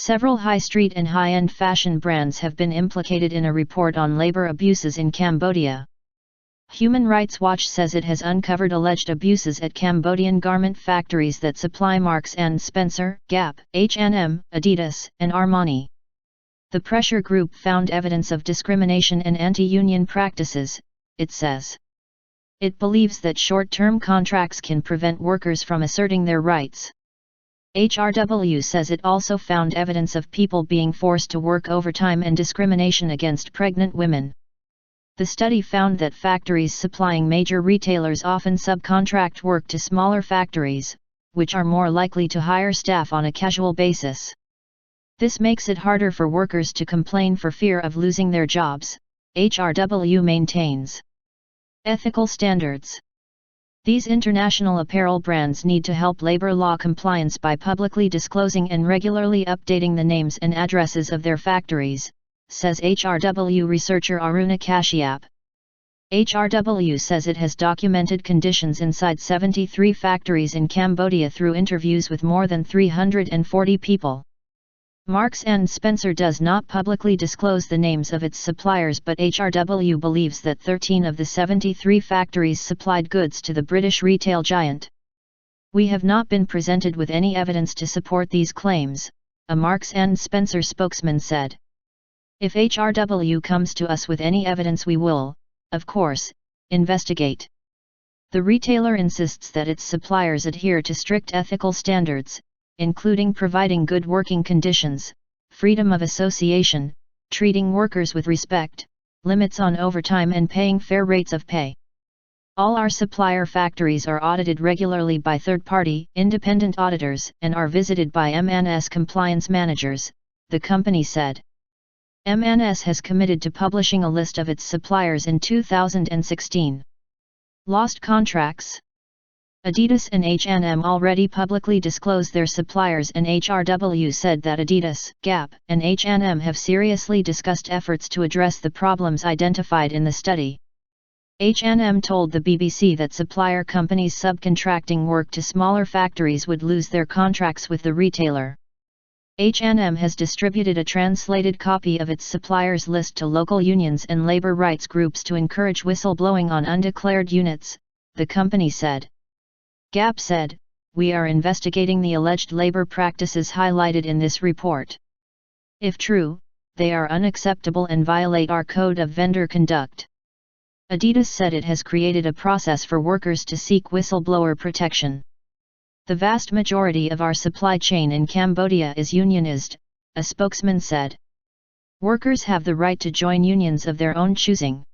Several high street and high-end fashion brands have been implicated in a report on labor abuses in Cambodia. Human Rights Watch says it has uncovered alleged abuses at Cambodian garment factories that supply Marks & Spencer, Gap, H&M, Adidas, and Armani. The pressure group found evidence of discrimination and anti-union practices, it says. It believes that short-term contracts can prevent workers from asserting their rights. HRW says it also found evidence of people being forced to work overtime and discrimination against pregnant women. The study found that factories supplying major retailers often subcontract work to smaller factories, which are more likely to hire staff on a casual basis. This makes it harder for workers to complain for fear of losing their jobs, HRW maintains. Ethical standards. These international apparel brands need to help labor law compliance by publicly disclosing and regularly updating the names and addresses of their factories, says HRW researcher Aruna Kashyap. HRW says it has documented conditions inside 73 factories in Cambodia through interviews with more than 340 people. Marks & Spencer does not publicly disclose the names of its suppliers, but HRW believes that 13 of the 73 factories supplied goods to the British retail giant. We have not been presented with any evidence to support these claims, a Marks & Spencer spokesman said. If HRW comes to us with any evidence, we will, of course, investigate. The retailer insists that its suppliers adhere to strict ethical standards, including providing good working conditions, freedom of association, treating workers with respect, limits on overtime and paying fair rates of pay. All our supplier factories are audited regularly by third-party, independent auditors and are visited by M&S compliance managers, the company said. M&S has committed to publishing a list of its suppliers in 2016. Lost contracts. Adidas and H&M already publicly disclose their suppliers, and HRW said that Adidas, Gap, and H&M have seriously discussed efforts to address the problems identified in the study. H&M told the BBC that supplier companies subcontracting work to smaller factories would lose their contracts with the retailer. H&M has distributed a translated copy of its suppliers list to local unions and labor rights groups to encourage whistleblowing on undeclared units, the company said. Gap said, "We are investigating the alleged labor practices highlighted in this report. If true, they are unacceptable and violate our code of vendor conduct." Adidas said it has created a process for workers to seek whistleblower protection. "The vast majority of our supply chain in Cambodia is unionized," a spokesman said. "Workers have the right to join unions of their own choosing.